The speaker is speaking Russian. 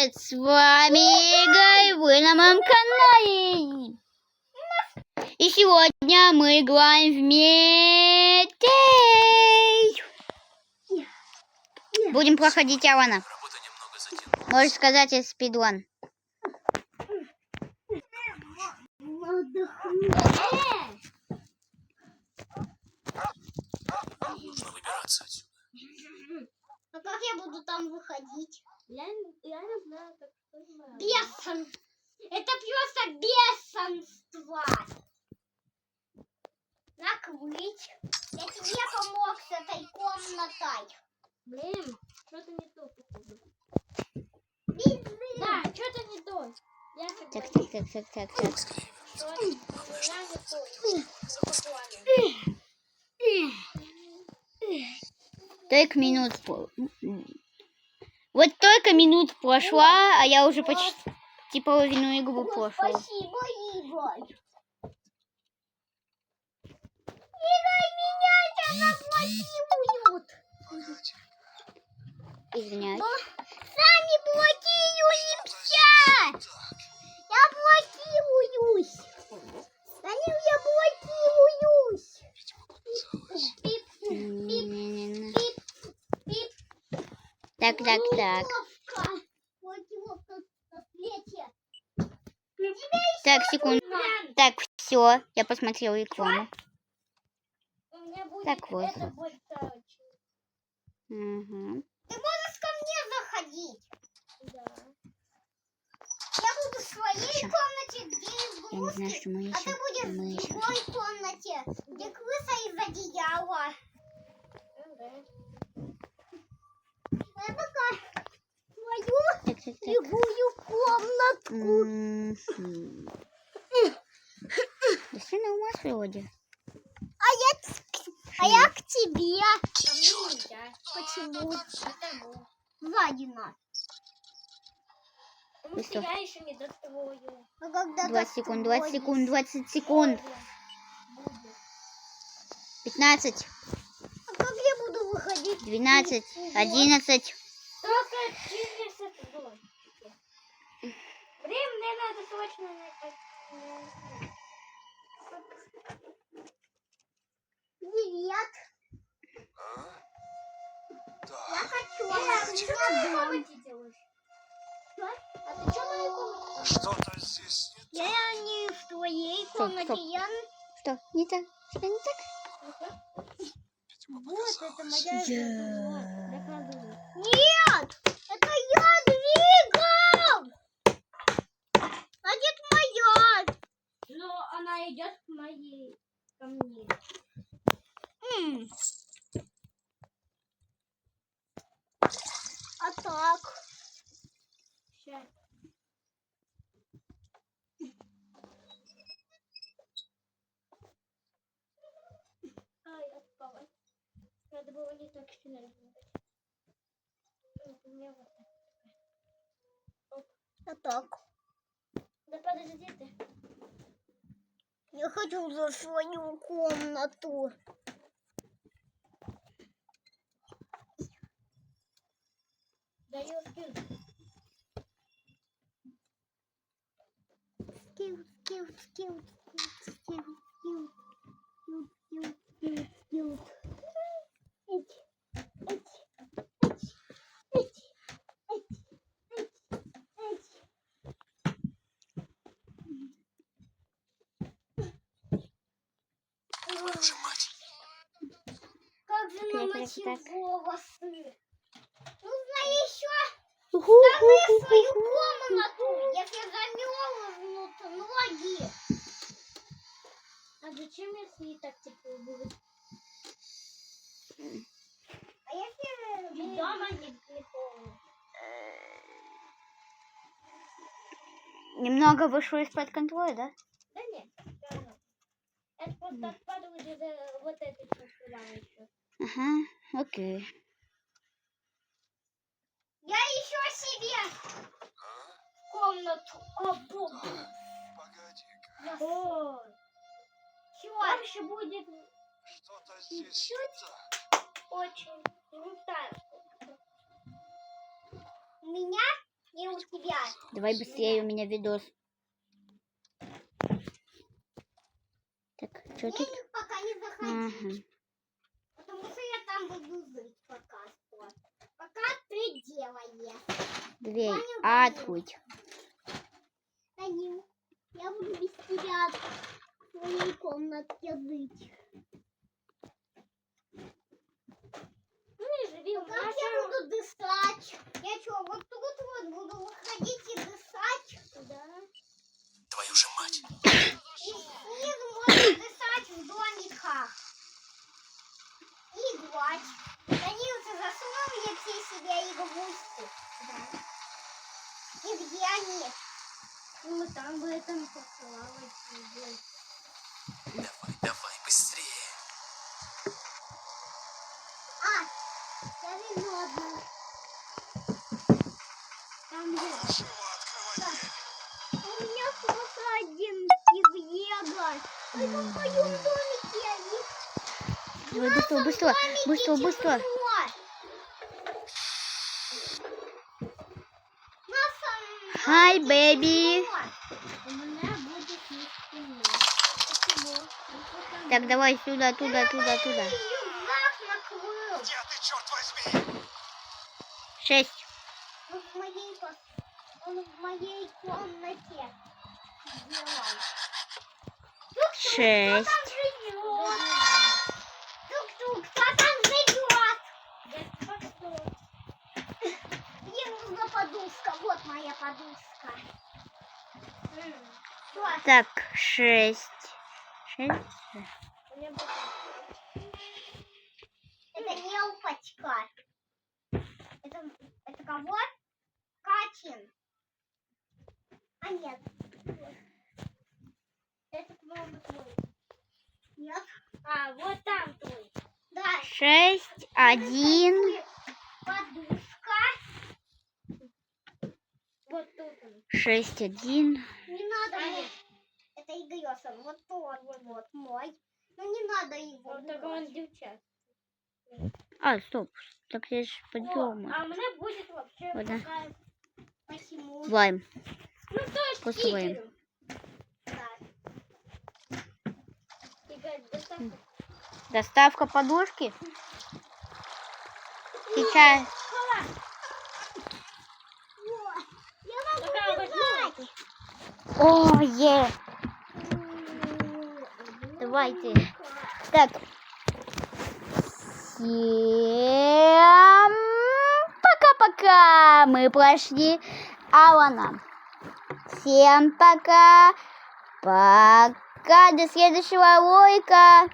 привет! С вами Игорь, вы на моем канале. И сегодня мы играем вместе. Будем проходить Авана. Можешь сказать, это спидран. Нужно выбираться отсюда. А как я буду там выходить? Я не знаю, как понимаю. Бесон! Это просто бешенство! Накрыть. Я тебе помог с этой комнатой. Блин, что-то не то, походу. Бензин. Да, что-то не то. Я Так. Что-то не Только минут. Вот только минут прошла, а я уже почти половину игру прошел. Спасибо, Игорь. Игорь, меня сейчас заблокируют. Извиняюсь. Сами блокируемся. Я блокируюсь. Данил, я блокируюсь. Пип, пип, пип, пип. Так. Блокировка на свете. Так, секунду. Так, все, я посмотрела рекламу. У меня будет Так вот. это больше. Угу. Ты можешь ко мне заходить. Да. Я буду в своей Всё. комнате, где Я не знаю, игрушки, что мы а ты ищем. будешь в другой комнате, где крыса из одеяла. Я пока свою Так. другую комнатку. Действительно, у нас вроде. А я к тебе. Ко мне нельзя. Почему? Потому. Сзади нас. Потому что я еще не дострою. А когда 20 секунд, 20 достроишь? секунд, 20 секунд. Будет. 15, А как я буду выходить? 12, 11. Только через это было. Блин, мне надо срочно найти. Привет. Да. Я хочу. Ты что на комнате делаешь? Что? А ты что на комнате? Что-то здесь не Я не в твоей Стоп. комнате, я... Что? Не так? Что не так? видимо, Вот это показалось. моя доказываю. Нет! Это я двигал! Значит, моя. Но она идет к моей, ко мне. А так? Сейчас. Ай, отпала. Надо было не так сильно работать. Вот у меня вот так. А так? Да подожди ты. Я хочу за свою комнату. Даю скилл. Скилл. Твою мать. Как же Так. намочил волосы? Нужно еще свою комнату, если замерзнут ноги. А зачем, если и так тепло будет? А если... Ведь дома не холодно. Немного вышло из-под контроля, да? Да нет, всё равно. Это просто откладывать из-за вот этой программы еще. Ага, окей. Я еще себе комнату обуду. Погоди-ка. О, Чего? там еще будет Что-то здесь чуть не так. очень. Не знаю. У меня? И у тебя. Давай быстрее, у меня видос. Так, что тут? Пока не заходи. Ага. Потому что я там буду жить пока что. Пока ты делаешь. Дверь открыть. Танил, я буду без тебя в своей комнатке жить. Ну и живи в Как я нашем... буду дышать? Я что, вот тут вот буду выходить и дышать? Да. Твою же мать. И снизу можно дышать в домиках. И играть. Данил, ты засунул мне все себе игрушки? Да. И где они? Ну, там бы этом поплавать. Давай, быстрее. Я вижу одну. Там где? Чего открывать дверь? У меня просто один тигрегаш. Только в моем домике они. Давай быстро, быстро, быстро, быстро. Hi, baby. У меня будет не спина. Так, давай сюда, туда, туда, туда. Рюкзак накрыл. Где ты, черт возьми? 6. Он в моей комнате. Делал. 6. Тук-тук, кто там живет? Я что? Мне нужна подушка. Вот моя подушка. Что? Так, 6. 6. У меня будет... Это не алпачка. Это кого? Качин. А нет. Это, по-моему, твой. Нет. А, вот там твой. Да. 6, 1. Подушка. Вот тут он. 6, 1. Не надо А, мне. нет. Это Игорёша. Вот тот вот мой. Ну не надо его. Вот так брать. он девчат. А, стоп. Так я же О, подумал. а у меня будет вообще Вот, да. такая... Почему? Лайм. Ну, то Просто лайм. стикеры. Да. Игорь, доставка. Доставка подушки. Сейчас. Я могу Такая вот бежать. О, е. Давайте. Так. Всем пока-пока. Мы прошли Алана. Всем пока. Пока. До следующего ролика.